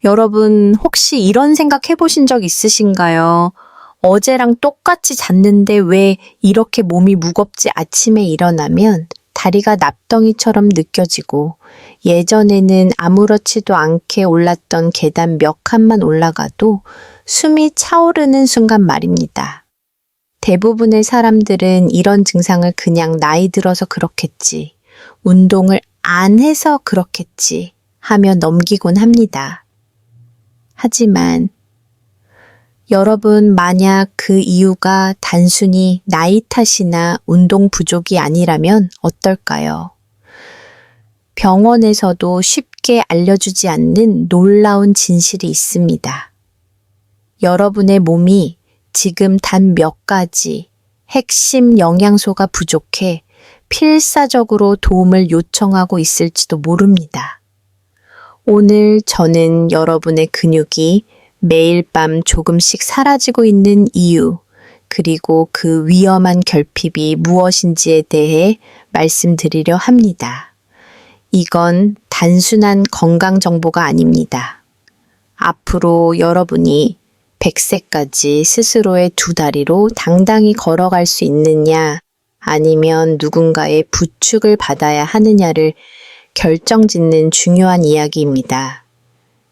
여러분, 혹시 이런 생각 해보신 적 있으신가요? 어제랑 똑같이 잤는데 왜 이렇게 몸이 무겁지 아침에 일어나면 다리가 납덩이처럼 느껴지고 예전에는 아무렇지도 않게 올랐던 계단 몇 칸만 올라가도 숨이 차오르는 순간 말입니다. 대부분의 사람들은 이런 증상을 그냥 나이 들어서 그렇겠지, 운동을 안 해서 그렇겠지 하며 넘기곤 합니다. 하지만 여러분, 만약 그 이유가 단순히 나이 탓이나 운동 부족이 아니라면 어떨까요? 병원에서도 쉽게 알려주지 않는 놀라운 진실이 있습니다. 여러분의 몸이 지금 단 몇 가지 핵심 영양소가 부족해 필사적으로 도움을 요청하고 있을지도 모릅니다. 오늘 저는 여러분의 근육이 매일 밤 조금씩 사라지고 있는 이유, 그리고 그 위험한 결핍이 무엇인지에 대해 말씀드리려 합니다. 이건 단순한 건강 정보가 아닙니다. 앞으로 여러분이 100세까지 스스로의 두 다리로 당당히 걸어갈 수 있느냐, 아니면 누군가의 부축을 받아야 하느냐를 결정짓는 중요한 이야기입니다.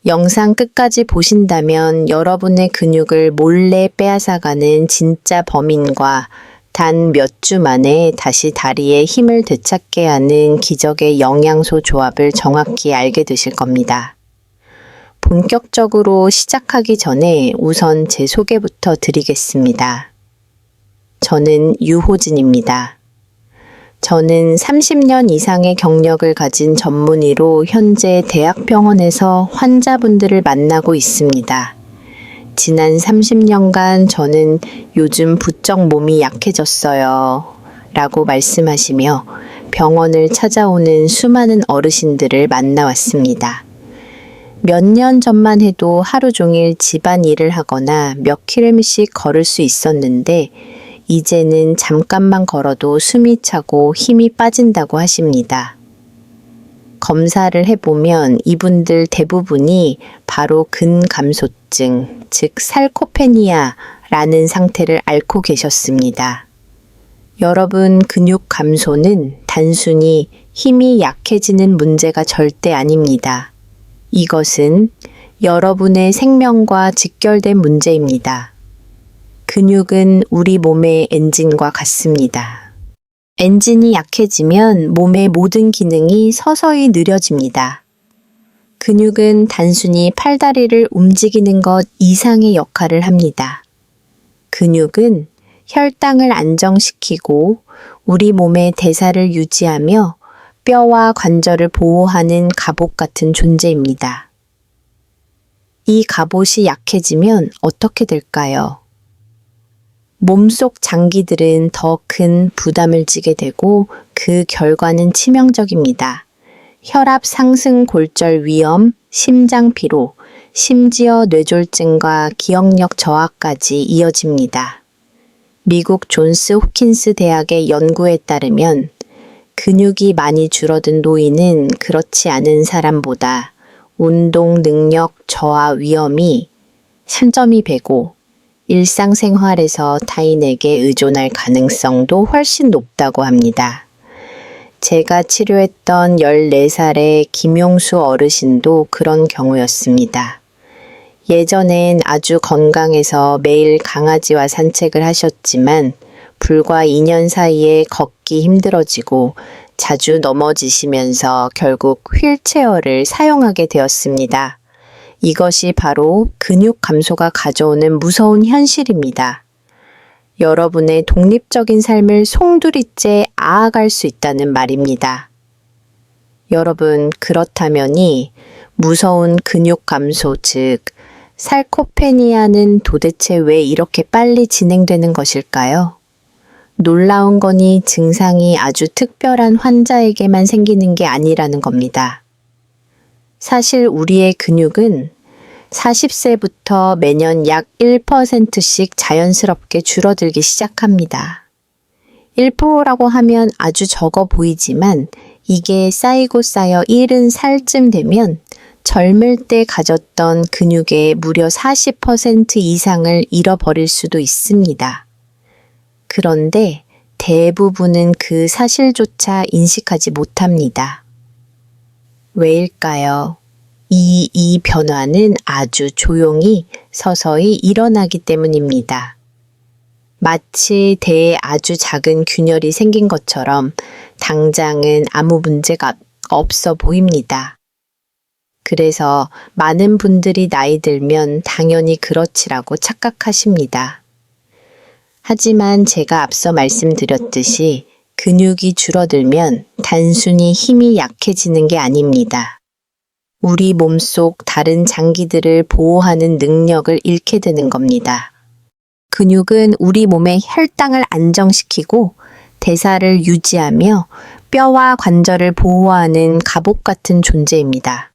영상 끝까지 보신다면 여러분의 근육을 몰래 빼앗아가는 진짜 범인과 단 몇 주 만에 다시 다리에 힘을 되찾게 하는 기적의 영양소 조합을 정확히 알게 되실 겁니다. 본격적으로 시작하기 전에 우선 제 소개부터 드리겠습니다. 저는 유호진입니다. 저는 30년 이상의 경력을 가진 전문의로 현재 대학병원에서 환자분들을 만나고 있습니다. 지난 30년간 저는 요즘 부쩍 몸이 약해졌어요 라고 말씀하시며 병원을 찾아오는 수많은 어르신들을 만나왔습니다. 몇 년 전만 해도 하루 종일 집안일을 하거나 몇 킬로미터씩 걸을 수 있었는데 이제는 잠깐만 걸어도 숨이 차고 힘이 빠진다고 하십니다. 검사를 해보면 이분들 대부분이 바로 근감소증, 즉 살코페니아라는 상태를 앓고 계셨습니다. 여러분, 근육 감소는 단순히 힘이 약해지는 문제가 절대 아닙니다. 이것은 여러분의 생명과 직결된 문제입니다. 근육은 우리 몸의 엔진과 같습니다. 엔진이 약해지면 몸의 모든 기능이 서서히 느려집니다. 근육은 단순히 팔다리를 움직이는 것 이상의 역할을 합니다. 근육은 혈당을 안정시키고 우리 몸의 대사를 유지하며 뼈와 관절을 보호하는 갑옷 같은 존재입니다. 이 갑옷이 약해지면 어떻게 될까요? 몸속 장기들은 더 큰 부담을 지게 되고 그 결과는 치명적입니다. 혈압 상승, 골절 위험, 심장 피로, 심지어 뇌졸중과 기억력 저하까지 이어집니다. 미국 존스 홉킨스 대학의 연구에 따르면 근육이 많이 줄어든 노인은 그렇지 않은 사람보다 운동 능력 저하 위험이 3점이 배고 일상생활에서 타인에게 의존할 가능성도 훨씬 높다고 합니다. 제가 치료했던 14살의 김용수 어르신도 그런 경우였습니다. 예전엔 아주 건강해서 매일 강아지와 산책을 하셨지만 불과 2년 사이에 걷기 힘들어지고 자주 넘어지시면서 결국 휠체어를 사용하게 되었습니다. 이것이 바로 근육 감소가 가져오는 무서운 현실입니다. 여러분의 독립적인 삶을 송두리째 앗아갈 수 있다는 말입니다. 여러분, 그렇다면이 무서운 근육 감소, 즉 살코페니아는 도대체 왜 이렇게 빨리 진행되는 것일까요? 놀라운 거니 증상이 아주 특별한 환자에게만 생기는 게 아니라는 겁니다. 사실 우리의 근육은 40세부터 매년 약 1%씩 자연스럽게 줄어들기 시작합니다. 1%라고 하면 아주 적어 보이지만 이게 쌓이고 쌓여 70살쯤 되면 젊을 때 가졌던 근육의 무려 40% 이상을 잃어버릴 수도 있습니다. 그런데 대부분은 그 사실조차 인식하지 못합니다. 왜일까요? 이 변화는 아주 조용히 서서히 일어나기 때문입니다. 마치 대에 아주 작은 균열이 생긴 것처럼 당장은 아무 문제가 없어 보입니다. 그래서 많은 분들이 나이 들면 당연히 그렇지라고 착각하십니다. 하지만 제가 앞서 말씀드렸듯이 근육이 줄어들면 단순히 힘이 약해지는 게 아닙니다. 우리 몸속 다른 장기들을 보호하는 능력을 잃게 되는 겁니다. 근육은 우리 몸의 혈당을 안정시키고 대사를 유지하며 뼈와 관절을 보호하는 갑옷 같은 존재입니다.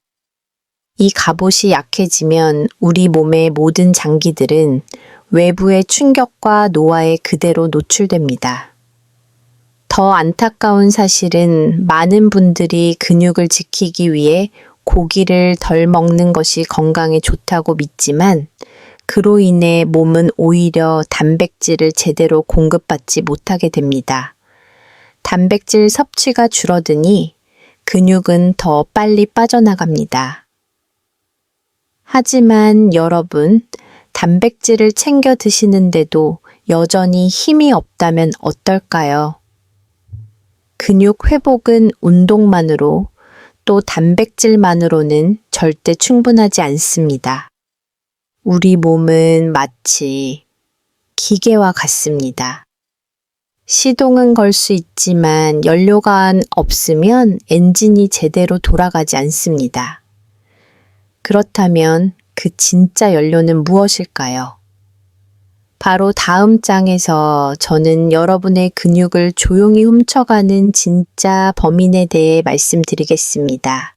이 갑옷이 약해지면 우리 몸의 모든 장기들은 외부의 충격과 노화에 그대로 노출됩니다. 더 안타까운 사실은 많은 분들이 근육을 지키기 위해 고기를 덜 먹는 것이 건강에 좋다고 믿지만 그로 인해 몸은 오히려 단백질을 제대로 공급받지 못하게 됩니다. 단백질 섭취가 줄어드니 근육은 더 빨리 빠져나갑니다. 하지만 여러분, 단백질을 챙겨 드시는데도 여전히 힘이 없다면 어떨까요? 근육 회복은 운동만으로 또 단백질만으로는 절대 충분하지 않습니다. 우리 몸은 마치 기계와 같습니다. 시동은 걸 수 있지만 연료가 없으면 엔진이 제대로 돌아가지 않습니다. 그렇다면 그 진짜 연료는 무엇일까요? 바로 다음 장에서 저는 여러분의 근육을 조용히 훔쳐가는 진짜 범인에 대해 말씀드리겠습니다.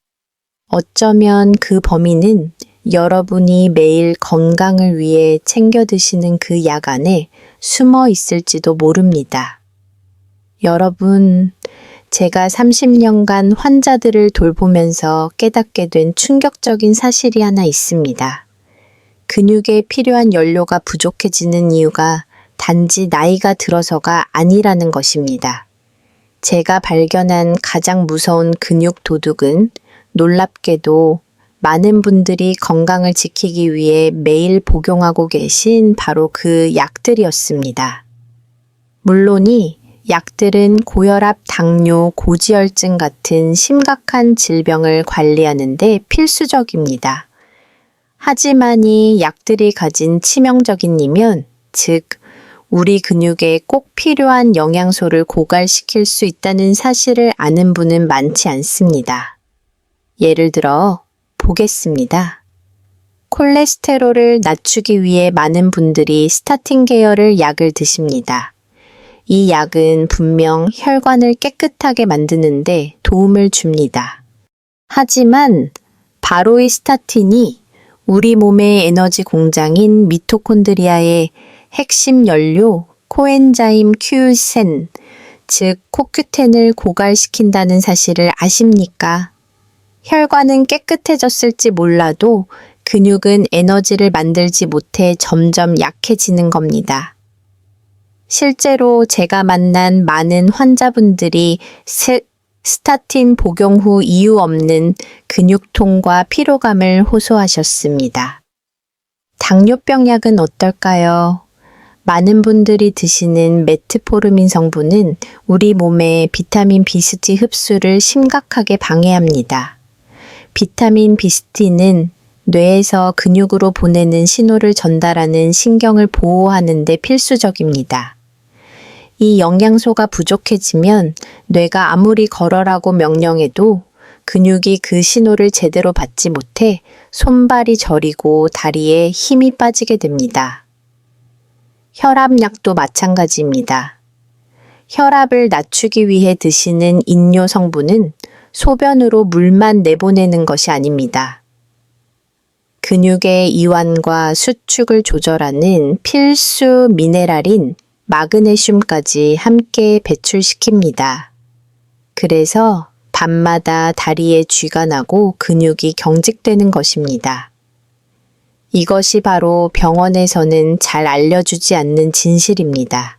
어쩌면 그 범인은 여러분이 매일 건강을 위해 챙겨 드시는 그 약 안에 숨어 있을지도 모릅니다. 여러분, 제가 30년간 환자들을 돌보면서 깨닫게 된 충격적인 사실이 하나 있습니다. 근육에 필요한 연료가 부족해지는 이유가 단지 나이가 들어서가 아니라는 것입니다. 제가 발견한 가장 무서운 근육 도둑은 놀랍게도 많은 분들이 건강을 지키기 위해 매일 복용하고 계신 바로 그 약들이었습니다. 물론 이 약들은 고혈압, 당뇨, 고지혈증 같은 심각한 질병을 관리하는 데 필수적입니다. 하지만 이 약들이 가진 치명적인 이면, 즉 우리 근육에 꼭 필요한 영양소를 고갈시킬 수 있다는 사실을 아는 분은 많지 않습니다. 예를 들어 보겠습니다. 콜레스테롤을 낮추기 위해 많은 분들이 스타틴 계열의 약을 드십니다. 이 약은 분명 혈관을 깨끗하게 만드는데 도움을 줍니다. 하지만 바로 이 스타틴이 우리 몸의 에너지 공장인 미토콘드리아의 핵심 연료 코엔자임 Q10, 즉 코큐텐을 고갈시킨다는 사실을 아십니까? 혈관은 깨끗해졌을지 몰라도 근육은 에너지를 만들지 못해 점점 약해지는 겁니다. 실제로 제가 만난 많은 환자분들이 스타틴 복용 후 이유 없는 근육통과 피로감을 호소하셨습니다. 당뇨병 약은 어떨까요? 많은 분들이 드시는 메트포르민 성분은 우리 몸의 비타민 B3 흡수를 심각하게 방해합니다. 비타민 B3는 뇌에서 근육으로 보내는 신호를 전달하는 신경을 보호하는 데 필수적입니다. 이 영양소가 부족해지면 뇌가 아무리 걸어라고 명령해도 근육이 그 신호를 제대로 받지 못해 손발이 저리고 다리에 힘이 빠지게 됩니다. 혈압약도 마찬가지입니다. 혈압을 낮추기 위해 드시는 인뇨 성분은 소변으로 물만 내보내는 것이 아닙니다. 근육의 이완과 수축을 조절하는 필수 미네랄인 마그네슘까지 함께 배출시킵니다. 그래서 밤마다 다리에 쥐가 나고 근육이 경직되는 것입니다. 이것이 바로 병원에서는 잘 알려주지 않는 진실입니다.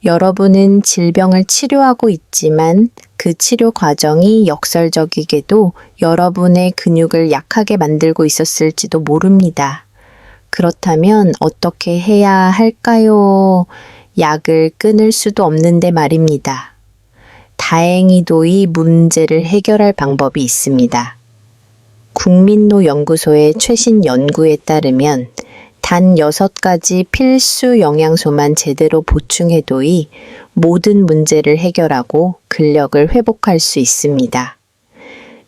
여러분은 질병을 치료하고 있지만 그 치료 과정이 역설적이게도 여러분의 근육을 약하게 만들고 있었을지도 모릅니다. 그렇다면 어떻게 해야 할까요? 약을 끊을 수도 없는데 말입니다. 다행히도 이 문제를 해결할 방법이 있습니다. 국민노 연구소의 최신 연구에 따르면 단 6가지 필수 영양소만 제대로 보충해도이 모든 문제를 해결하고 근력을 회복할 수 있습니다.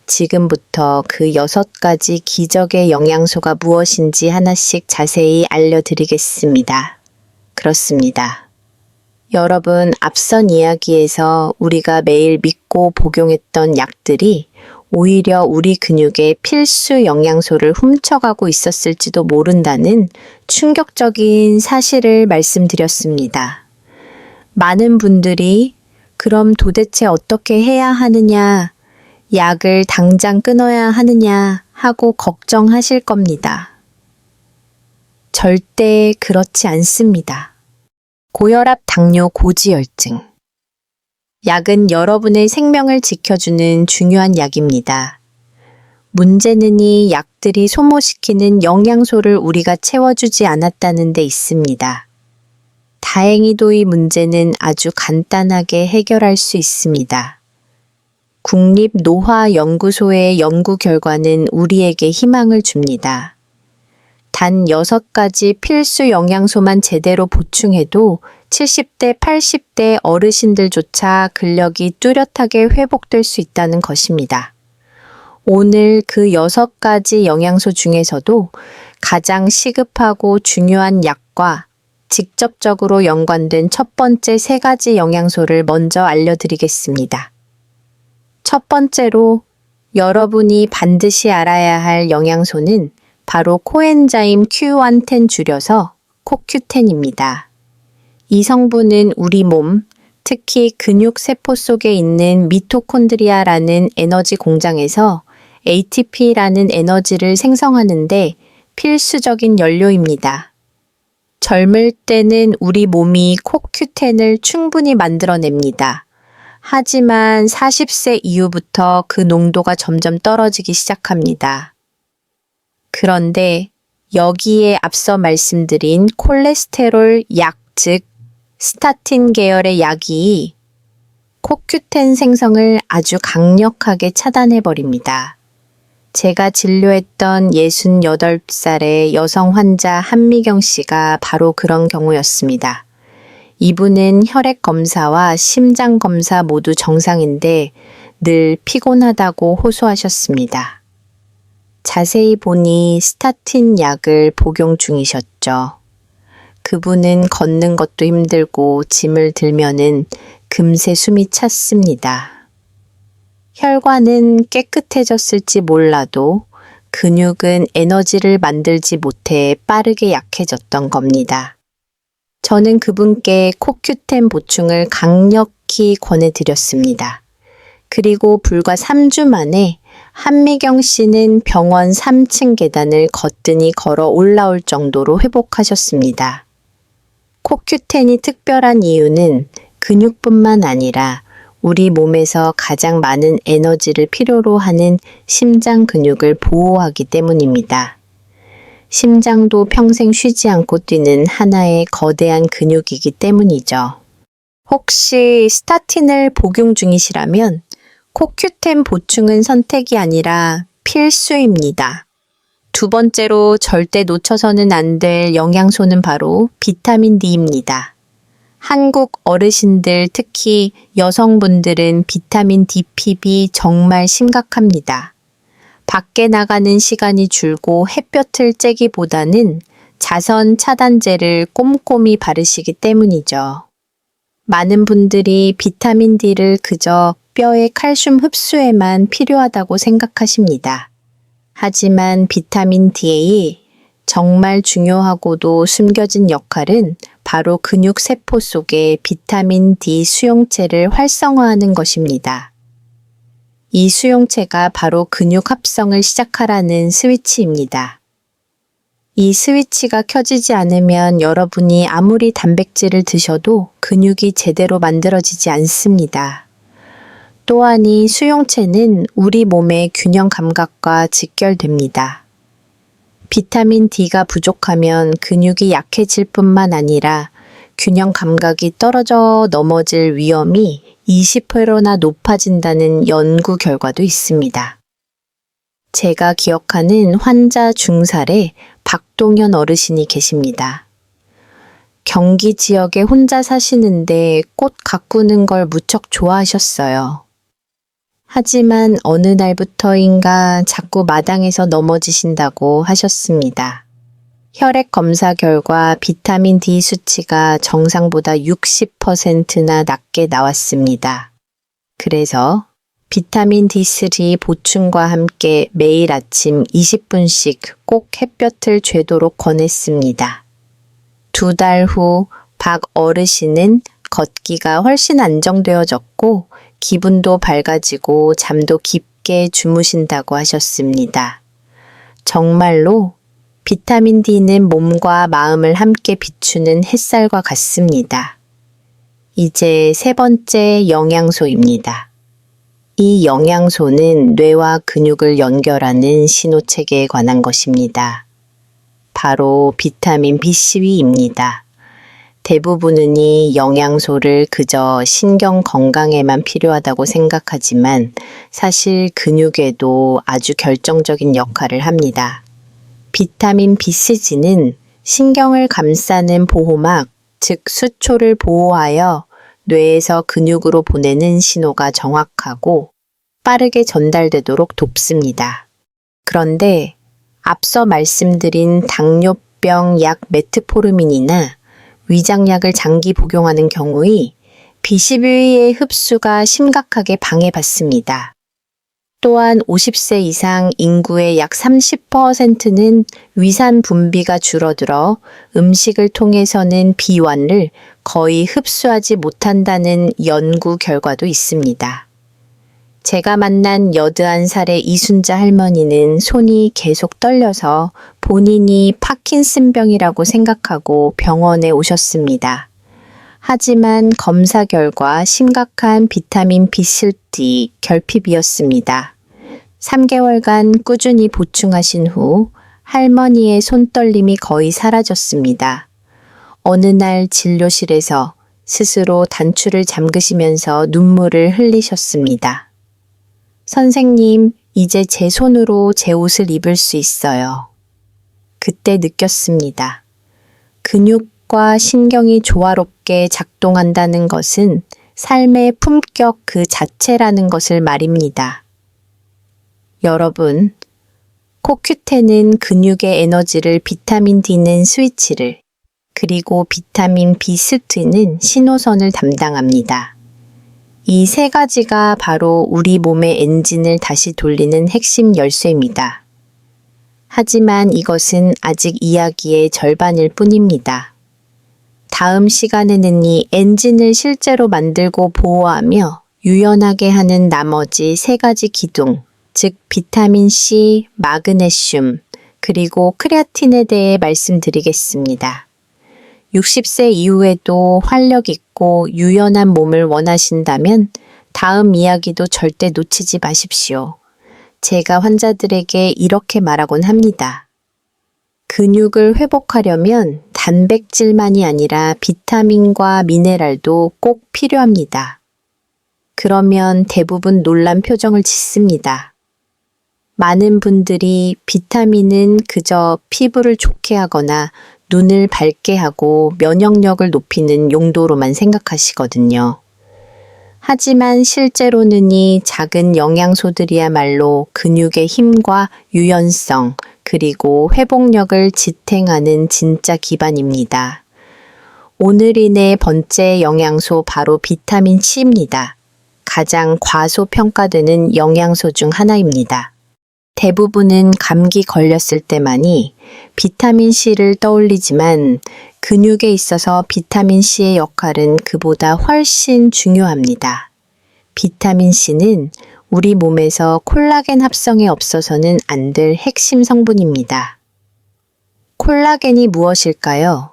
지금부터 그 6가지 기적의 영양소가 무엇인지 하나씩 자세히 알려드리겠습니다. 그렇습니다. 여러분, 앞선 이야기에서 우리가 매일 믿고 복용했던 약들이 오히려 우리 근육의 필수 영양소를 훔쳐가고 있었을지도 모른다는 충격적인 사실을 말씀드렸습니다. 많은 분들이 그럼 도대체 어떻게 해야 하느냐, 약을 당장 끊어야 하느냐 하고 걱정하실 겁니다. 절대 그렇지 않습니다. 고혈압, 당뇨, 고지혈증. 약은 여러분의 생명을 지켜주는 중요한 약입니다. 문제는 이 약들이 소모시키는 영양소를 우리가 채워주지 않았다는 데 있습니다. 다행히도 이 문제는 아주 간단하게 해결할 수 있습니다. 국립노화연구소의 연구 결과는 우리에게 희망을 줍니다. 단 6가지 필수 영양소만 제대로 보충해도 70대, 80대 어르신들조차 근력이 뚜렷하게 회복될 수 있다는 것입니다. 오늘 그 6가지 영양소 중에서도 가장 시급하고 중요한 약과 직접적으로 연관된 첫 번째 3가지 영양소를 먼저 알려드리겠습니다. 첫 번째로 여러분이 반드시 알아야 할 영양소는 바로 코엔자임 Q10 줄여서 CoQ10입니다. 이 성분은 우리 몸, 특히 근육 세포 속에 있는 미토콘드리아라는 에너지 공장에서 ATP라는 에너지를 생성하는데 필수적인 연료입니다. 젊을 때는 우리 몸이 CoQ10을 충분히 만들어냅니다. 하지만 40세 이후부터 그 농도가 점점 떨어지기 시작합니다. 그런데 여기에 앞서 말씀드린 콜레스테롤 약, 즉 스타틴 계열의 약이 CoQ10 생성을 아주 강력하게 차단해버립니다. 제가 진료했던 68살의 여성 환자 한미경 씨가 바로 그런 경우였습니다. 이분은 혈액 검사와 심장 검사 모두 정상인데 늘 피곤하다고 호소하셨습니다. 자세히 보니 스타틴 약을 복용 중이셨죠. 그분은 걷는 것도 힘들고 짐을 들면은 금세 숨이 찼습니다. 혈관은 깨끗해졌을지 몰라도 근육은 에너지를 만들지 못해 빠르게 약해졌던 겁니다. 저는 그분께 CoQ10 보충을 강력히 권해드렸습니다. 그리고 불과 3주 만에 한미경 씨는 병원 3층 계단을 거뜬히 걸어 올라올 정도로 회복하셨습니다. CoQ10이 특별한 이유는 근육뿐만 아니라 우리 몸에서 가장 많은 에너지를 필요로 하는 심장 근육을 보호하기 때문입니다. 심장도 평생 쉬지 않고 뛰는 하나의 거대한 근육이기 때문이죠. 혹시 스타틴을 복용 중이시라면 CoQ10 보충은 선택이 아니라 필수입니다. 두 번째로 절대 놓쳐서는 안 될 영양소는 바로 비타민 D입니다. 한국 어르신들, 특히 여성분들은 비타민 DPB 정말 심각합니다. 밖에 나가는 시간이 줄고 햇볕을 쬐기보다는 자선 차단제를 꼼꼼히 바르시기 때문이죠. 많은 분들이 비타민 D를 그저 뼈의 칼슘 흡수에만 필요하다고 생각하십니다. 하지만 비타민 D의 정말 중요하고도 숨겨진 역할은 바로 근육 세포 속에 비타민 D 수용체를 활성화하는 것입니다. 이 수용체가 바로 근육 합성을 시작하라는 스위치입니다. 이 스위치가 켜지지 않으면 여러분이 아무리 단백질을 드셔도 근육이 제대로 만들어지지 않습니다. 또한 이 수용체는 우리 몸의 균형 감각과 직결됩니다. 비타민 D가 부족하면 근육이 약해질 뿐만 아니라 균형 감각이 떨어져 넘어질 위험이 20%나 높아진다는 연구 결과도 있습니다. 제가 기억하는 환자 중살에 박동현 어르신이 계십니다. 경기 지역에 혼자 사시는데 꽃 가꾸는 걸 무척 좋아하셨어요. 하지만 어느 날부터인가 자꾸 마당에서 넘어지신다고 하셨습니다. 혈액 검사 결과 비타민 D 수치가 정상보다 60%나 낮게 나왔습니다. 그래서 비타민 D3 보충과 함께 매일 아침 20분씩 꼭 햇볕을 쬐도록 권했습니다. 2달 후 박 어르신은 걷기가 훨씬 안정되어졌고 기분도 밝아지고 잠도 깊게 주무신다고 하셨습니다. 정말로 비타민 D는 몸과 마음을 함께 비추는 햇살과 같습니다. 이제 세 번째 영양소입니다. 이 영양소는 뇌와 근육을 연결하는 신호체계에 관한 것입니다. 바로 비타민 B12입니다. 대부분은 이 영양소를 그저 신경 건강에만 필요하다고 생각하지만 사실 근육에도 아주 결정적인 역할을 합니다. 비타민 B3는 신경을 감싸는 보호막, 즉 수초를 보호하여 뇌에서 근육으로 보내는 신호가 정확하고 빠르게 전달되도록 돕습니다. 그런데 앞서 말씀드린 당뇨병 약 메트포르민이나 위장약을 장기 복용하는 경우에 B12의 흡수가 심각하게 방해받습니다. 또한 50세 이상 인구의 약 30%는 위산 분비가 줄어들어 음식을 통해서는 B1을 거의 흡수하지 못한다는 연구 결과도 있습니다. 제가 만난 81살의 이순자 할머니는 손이 계속 떨려서 본인이 파킨슨병이라고 생각하고 병원에 오셨습니다. 하지만 검사 결과 심각한 비타민 B3 결핍이었습니다. 3개월간 꾸준히 보충하신 후 할머니의 손떨림이 거의 사라졌습니다. 어느 날 진료실에서 스스로 단추를 잠그시면서 눈물을 흘리셨습니다. 선생님, 이제 제 손으로 제 옷을 입을 수 있어요. 그때 느꼈습니다. 근육과 신경이 조화롭게 작동한다는 것은 삶의 품격 그 자체라는 것을 말입니다. 여러분, 코큐텐은 근육의 에너지를, 비타민 D는 스위치를, 그리고 비타민 B3는 신호선을 담당합니다. 이 세 가지가 바로 우리 몸의 엔진을 다시 돌리는 핵심 열쇠입니다. 하지만 이것은 아직 이야기의 절반일 뿐입니다. 다음 시간에는 이 엔진을 실제로 만들고 보호하며 유연하게 하는 나머지 세 가지 기둥, 즉 비타민 C, 마그네슘, 그리고 크레아틴에 대해 말씀드리겠습니다. 60세 이후에도 활력 있고 유연한 몸을 원하신다면 다음 이야기도 절대 놓치지 마십시오. 제가 환자들에게 이렇게 말하곤 합니다. 근육을 회복하려면 단백질만이 아니라 비타민과 미네랄도 꼭 필요합니다. 그러면 대부분 놀란 표정을 짓습니다. 많은 분들이 비타민은 그저 피부를 좋게 하거나 눈을 밝게 하고 면역력을 높이는 용도로만 생각하시거든요. 하지만 실제로는 이 작은 영양소들이야말로 근육의 힘과 유연성, 그리고 회복력을 지탱하는 진짜 기반입니다. 오늘의 네 번째 영양소 바로 비타민 C입니다. 가장 과소평가되는 영양소 중 하나입니다. 대부분은 감기 걸렸을 때만이 비타민 C를 떠올리지만 근육에 있어서 비타민 C의 역할은 그보다 훨씬 중요합니다. 비타민 C는 우리 몸에서 콜라겐 합성에 없어서는 안 될 핵심 성분입니다. 콜라겐이 무엇일까요?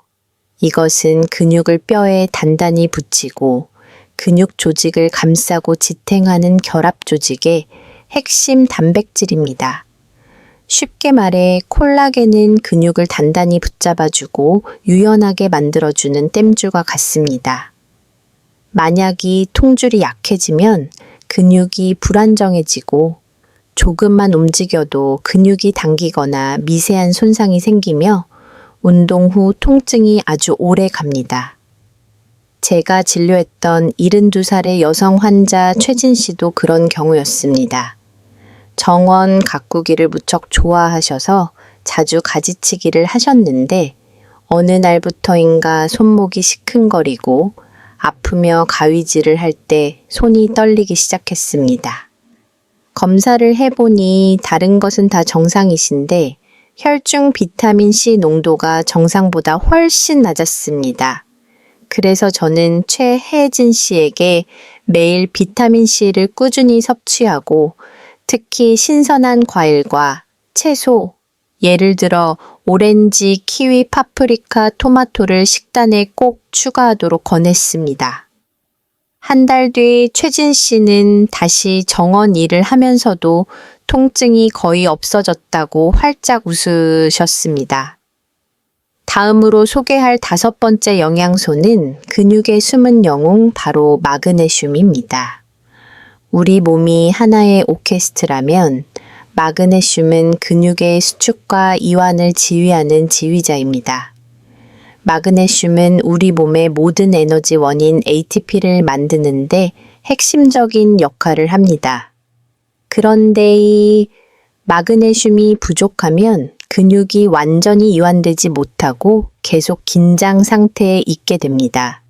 이것은 근육을 뼈에 단단히 붙이고 근육 조직을 감싸고 지탱하는 결합 조직의 핵심 단백질입니다. 쉽게 말해 콜라겐은 근육을 단단히 붙잡아주고 유연하게 만들어주는 땜줄과 같습니다. 만약 이 통줄이 약해지면 근육이 불안정해지고 조금만 움직여도 근육이 당기거나 미세한 손상이 생기며 운동 후 통증이 아주 오래 갑니다. 제가 진료했던 72살의 여성 환자 최진 씨도 그런 경우였습니다. 정원 가꾸기를 무척 좋아하셔서 자주 가지치기를 하셨는데 어느 날부터인가 손목이 시큰거리고 아프며 가위질을 할 때 손이 떨리기 시작했습니다. 검사를 해보니 다른 것은 다 정상이신데 혈중 비타민C 농도가 정상보다 훨씬 낮았습니다. 그래서 저는 최혜진 씨에게 매일 비타민C를 꾸준히 섭취하고 특히 신선한 과일과 채소, 예를 들어 오렌지, 키위, 파프리카, 토마토를 식단에 꼭 추가하도록 권했습니다. 한 달 뒤 최진 씨는 다시 정원 일을 하면서도 통증이 거의 없어졌다고 활짝 웃으셨습니다. 다음으로 소개할 5번째 영양소는 근육의 숨은 영웅 바로 마그네슘입니다. 우리 몸이 하나의 오케스트라면 마그네슘은 근육의 수축과 이완을 지휘하는 지휘자입니다. 마그네슘은 우리 몸의 모든 에너지 원인 ATP를 만드는데 핵심적인 역할을 합니다. 그런데 이 마그네슘이 부족하면 근육이 완전히 이완되지 못하고 계속 긴장 상태에 있게 됩니다.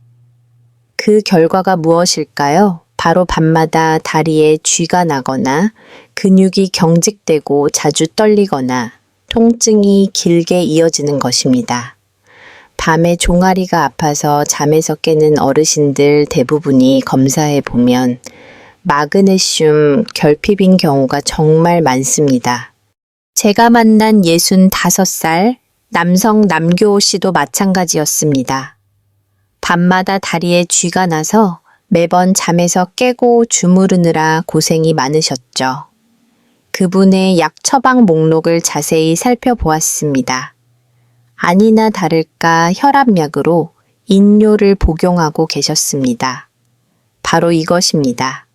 그 결과가 무엇일까요? 바로 밤마다 다리에 쥐가 나거나 근육이 경직되고 자주 떨리거나 통증이 길게 이어지는 것입니다. 밤에 종아리가 아파서 잠에서 깨는 어르신들 대부분이 검사해 보면 마그네슘 결핍인 경우가 정말 많습니다. 제가 만난 65살 남성 남교호 씨도 마찬가지였습니다. 밤마다 다리에 쥐가 나서 매번 잠에서 깨고 주무르느라 고생이 많으셨죠. 그분의 약 처방 목록을 자세히 살펴보았습니다. 아니나 다를까 혈압약으로 인뇨를 복용하고 계셨습니다. 바로 이것입니다.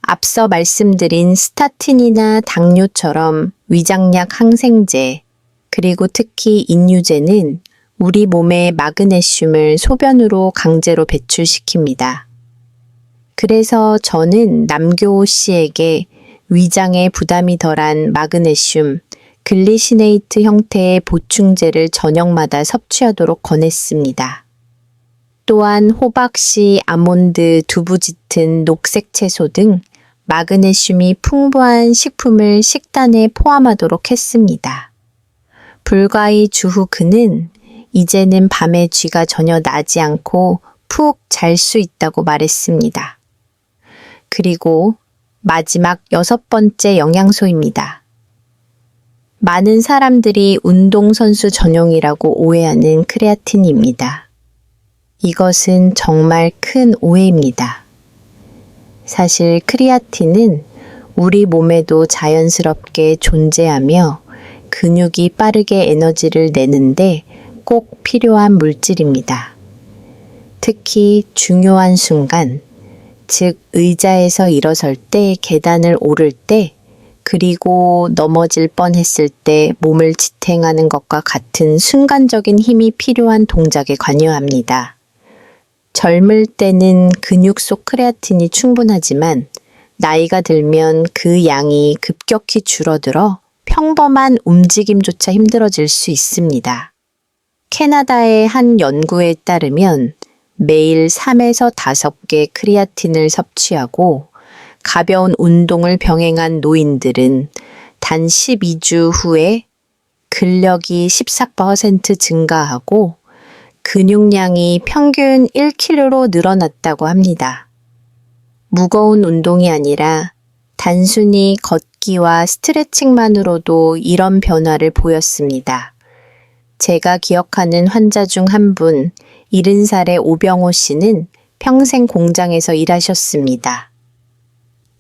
앞서 말씀드린 스타틴이나 당뇨처럼 위장약 항생제, 그리고 특히 인유제는 우리 몸의 마그네슘을 소변으로 강제로 배출시킵니다. 그래서 저는 남교호 씨에게 위장에 부담이 덜한 마그네슘, 글리시네이트 형태의 보충제를 저녁마다 섭취하도록 권했습니다. 또한 호박씨, 아몬드, 두부 짙은 녹색 채소 등 마그네슘이 풍부한 식품을 식단에 포함하도록 했습니다. 불과히 주후 그는 이제는 밤에 쥐가 전혀 나지 않고 푹 잘 수 있다고 말했습니다. 그리고 마지막 6번째 영양소입니다. 많은 사람들이 운동선수 전용이라고 오해하는 크레아틴입니다. 이것은 정말 큰 오해입니다. 사실 크레아틴은 우리 몸에도 자연스럽게 존재하며 근육이 빠르게 에너지를 내는데 꼭 필요한 물질입니다. 특히 중요한 순간, 즉 의자에서 일어설 때, 계단을 오를 때, 그리고 넘어질 뻔했을 때 몸을 지탱하는 것과 같은 순간적인 힘이 필요한 동작에 관여합니다. 젊을 때는 근육 속 크레아틴이 충분하지만 나이가 들면 그 양이 급격히 줄어들어 평범한 움직임조차 힘들어질 수 있습니다. 캐나다의 한 연구에 따르면 매일 3에서 5개 크레아틴을 섭취하고 가벼운 운동을 병행한 노인들은 단 12주 후에 근력이 14% 증가하고 근육량이 평균 1kg로 늘어났다고 합니다. 무거운 운동이 아니라 단순히 걷기와 스트레칭만으로도 이런 변화를 보였습니다. 제가 기억하는 환자 중 한 분, 70살의 오병호 씨는 평생 공장에서 일하셨습니다.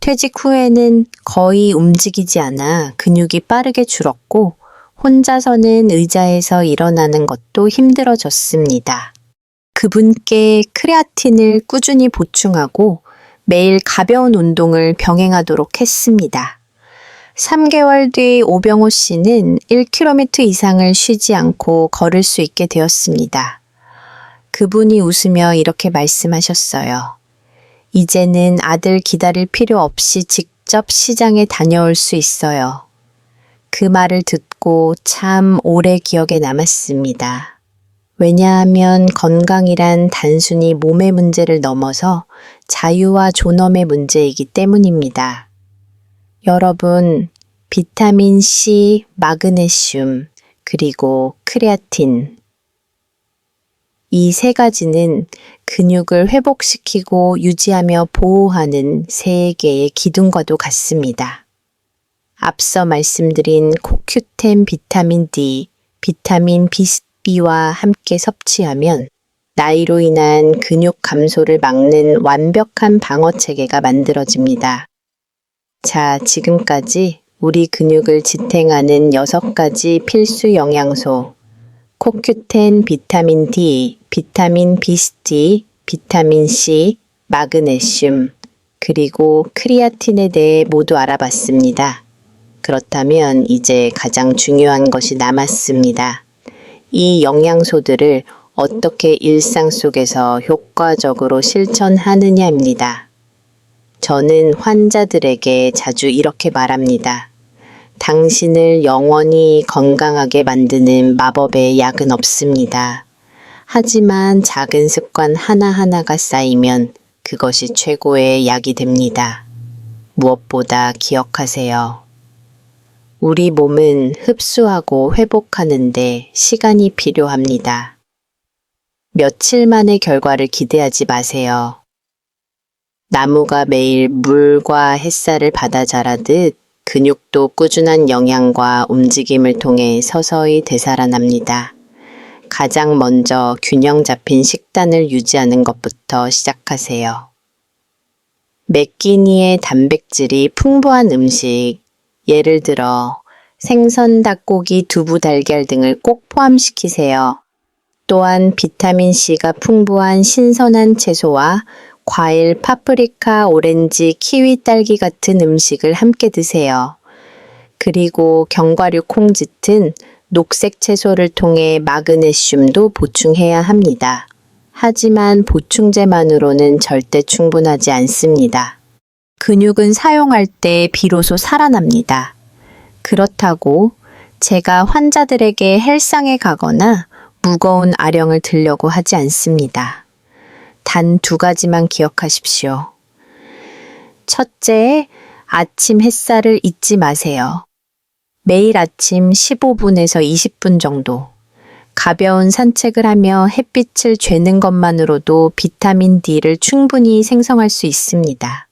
퇴직 후에는 거의 움직이지 않아 근육이 빠르게 줄었고 혼자서는 의자에서 일어나는 것도 힘들어졌습니다. 그분께 크레아틴을 꾸준히 보충하고 매일 가벼운 운동을 병행하도록 했습니다. 3개월 뒤 오병호 씨는 1km 이상을 쉬지 않고 걸을 수 있게 되었습니다. 그분이 웃으며 이렇게 말씀하셨어요. 이제는 아들 기다릴 필요 없이 직접 시장에 다녀올 수 있어요. 그 말을 듣고 참 오래 기억에 남았습니다. 왜냐하면 건강이란 단순히 몸의 문제를 넘어서 자유와 존엄의 문제이기 때문입니다. 여러분, 비타민 C, 마그네슘, 그리고 크레아틴. 이 세 가지는 근육을 회복시키고 유지하며 보호하는 세 개의 기둥과도 같습니다. 앞서 말씀드린 코큐텐 비타민 D, 비타민 B2와 함께 섭취하면 나이로 인한 근육 감소를 막는 완벽한 방어 체계가 만들어집니다. 자, 지금까지 우리 근육을 지탱하는 6가지 필수 영양소, 코큐텐, 비타민 D, 비타민 B2, 비타민 C, 마그네슘, 그리고 크리아틴에 대해 모두 알아봤습니다. 그렇다면 이제 가장 중요한 것이 남았습니다. 이 영양소들을 어떻게 일상 속에서 효과적으로 실천하느냐입니다. 저는 환자들에게 자주 이렇게 말합니다. 당신을 영원히 건강하게 만드는 마법의 약은 없습니다. 하지만 작은 습관 하나하나가 쌓이면 그것이 최고의 약이 됩니다. 무엇보다 기억하세요. 우리 몸은 흡수하고 회복하는데 시간이 필요합니다. 며칠 만의 결과를 기대하지 마세요. 나무가 매일 물과 햇살을 받아 자라듯 근육도 꾸준한 영양과 움직임을 통해 서서히 되살아납니다. 가장 먼저 균형 잡힌 식단을 유지하는 것부터 시작하세요. 매 끼니의 단백질이 풍부한 음식, 예를 들어 생선, 닭고기, 두부, 달걀 등을 꼭 포함시키세요. 또한 비타민C가 풍부한 신선한 채소와 과일, 파프리카, 오렌지, 키위, 딸기 같은 음식을 함께 드세요. 그리고 견과류, 콩 짙은 녹색 채소를 통해 마그네슘도 보충해야 합니다. 하지만 보충제만으로는 절대 충분하지 않습니다. 근육은 사용할 때 비로소 살아납니다. 그렇다고 제가 환자들에게 헬스장에 가거나 무거운 아령을 들려고 하지 않습니다. 단 2가지만 기억하십시오. 첫째, 아침 햇살을 잊지 마세요. 매일 아침 15분에서 20분 정도 가벼운 산책을 하며 햇빛을 쬐는 것만으로도 비타민 D를 충분히 생성할 수 있습니다.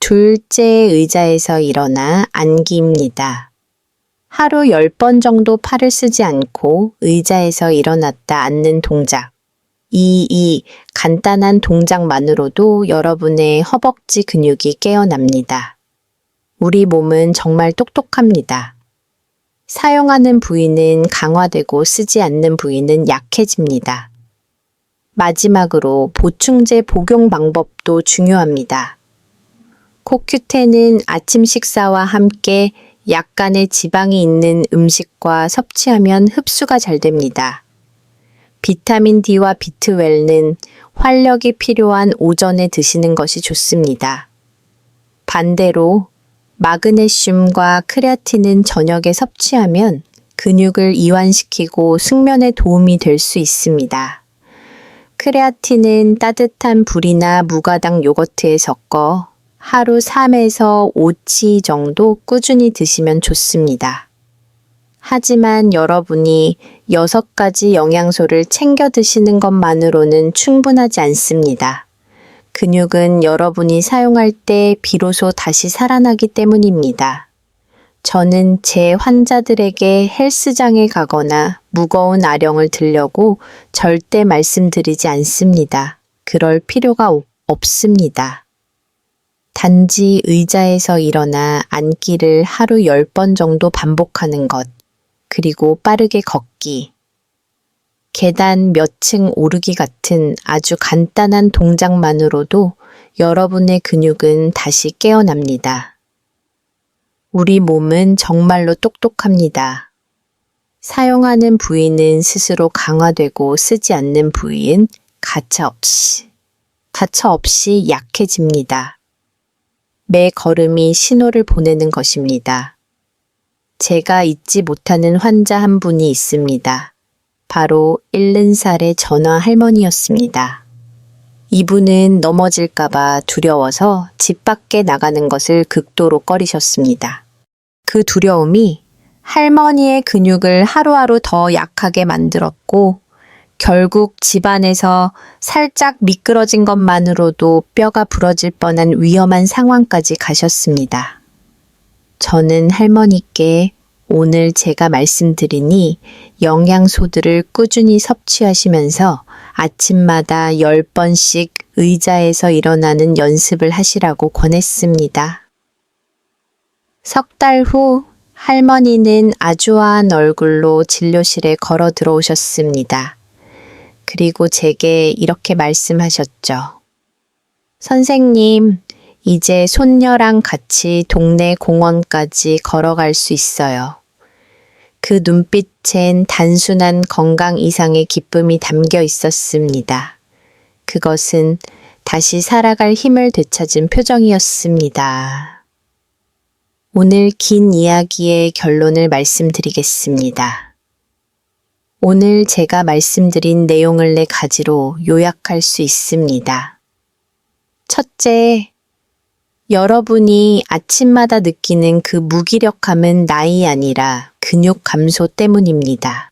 둘째, 의자에서 일어나 앉기입니다. 하루 10번 정도 팔을 쓰지 않고 의자에서 일어났다 앉는 동작. 이 간단한 동작만으로도 여러분의 허벅지 근육이 깨어납니다. 우리 몸은 정말 똑똑합니다. 사용하는 부위는 강화되고 쓰지 않는 부위는 약해집니다. 마지막으로 보충제 복용 방법도 중요합니다. 코큐텐은 아침 식사와 함께 약간의 지방이 있는 음식과 섭취하면 흡수가 잘 됩니다. 비타민 D와 B12는 활력이 필요한 오전에 드시는 것이 좋습니다. 반대로 마그네슘과 크레아틴은 저녁에 섭취하면 근육을 이완시키고 숙면에 도움이 될 수 있습니다. 크레아틴은 따뜻한 불이나 무가당 요거트에 섞어 하루 3에서 5치 정도 꾸준히 드시면 좋습니다. 하지만 여러분이 6가지 영양소를 챙겨 드시는 것만으로는 충분하지 않습니다. 근육은 여러분이 사용할 때 비로소 다시 살아나기 때문입니다. 저는 제 환자들에게 헬스장에 가거나 무거운 아령을 들려고 절대 말씀드리지 않습니다. 그럴 필요가 없습니다. 단지 의자에서 일어나 앉기를 하루 10번 정도 반복하는 것, 그리고 빠르게 걷기, 계단 몇 층 오르기 같은 아주 간단한 동작만으로도 여러분의 근육은 다시 깨어납니다. 우리 몸은 정말로 똑똑합니다. 사용하는 부위는 스스로 강화되고 쓰지 않는 부위는 가차없이 약해집니다. 매 걸음이 신호를 보내는 것입니다. 제가 잊지 못하는 환자 한 분이 있습니다. 바로 70살의 전화 할머니였습니다. 이분은 넘어질까봐 두려워서 집 밖에 나가는 것을 극도로 꺼리셨습니다. 그 두려움이 할머니의 근육을 하루하루 더 약하게 만들었고, 결국 집안에서 살짝 미끄러진 것만으로도 뼈가 부러질 뻔한 위험한 상황까지 가셨습니다. 저는 할머니께 오늘 제가 말씀드리니 영양소들을 꾸준히 섭취하시면서 아침마다 10번씩 의자에서 일어나는 연습을 하시라고 권했습니다. 석 달 후 할머니는 아주아한 얼굴로 진료실에 걸어 들어오셨습니다. 그리고 제게 이렇게 말씀하셨죠. 선생님, 이제 손녀랑 같이 동네 공원까지 걸어갈 수 있어요. 그 눈빛엔 단순한 건강 이상의 기쁨이 담겨 있었습니다. 그것은 다시 살아갈 힘을 되찾은 표정이었습니다. 오늘 긴 이야기의 결론을 말씀드리겠습니다. 오늘 제가 말씀드린 내용을 4가지로 요약할 수 있습니다. 첫째, 여러분이 아침마다 느끼는 그 무기력함은 나이 아니라 근육 감소 때문입니다.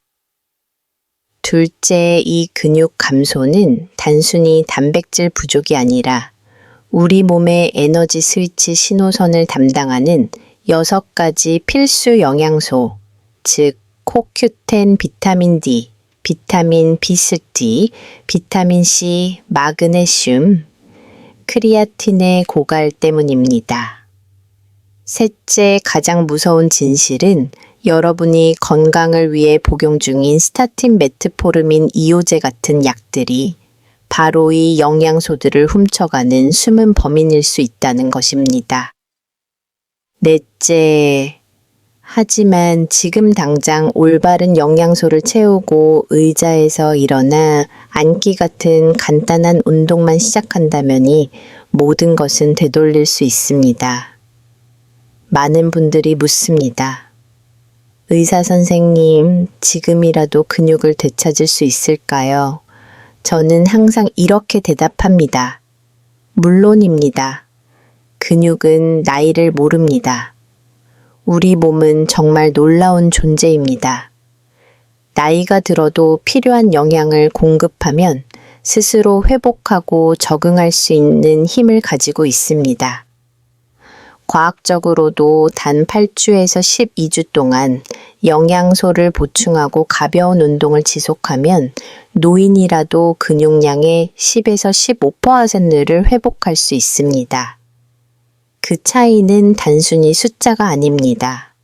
둘째, 이 근육 감소는 단순히 단백질 부족이 아니라 우리 몸의 에너지 스위치 신호선을 담당하는 6가지 필수 영양소, 즉 CoQ10, 비타민 D, 비타민 B3, 비타민 C, 마그네슘, 크리아틴의 고갈 때문입니다. 셋째, 가장 무서운 진실은 여러분이 건강을 위해 복용 중인 스타틴, 메트포르민, 이오제 같은 약들이 바로 이 영양소들을 훔쳐가는 숨은 범인일 수 있다는 것입니다. 넷째, 하지만 지금 당장 올바른 영양소를 채우고 의자에서 일어나 앉기 같은 간단한 운동만 시작한다면이 모든 것은 되돌릴 수 있습니다. 많은 분들이 묻습니다. 의사 선생님, 지금이라도 근육을 되찾을 수 있을까요? 저는 항상 이렇게 대답합니다. 물론입니다. 근육은 나이를 모릅니다. 우리 몸은 정말 놀라운 존재입니다. 나이가 들어도 필요한 영양을 공급하면 스스로 회복하고 적응할 수 있는 힘을 가지고 있습니다. 과학적으로도 단 8주에서 12주 동안 영양소를 보충하고 가벼운 운동을 지속하면 노인이라도 근육량의 10에서 15%를 회복할 수 있습니다. 그 차이는 단순히 숫자가 아닙니다.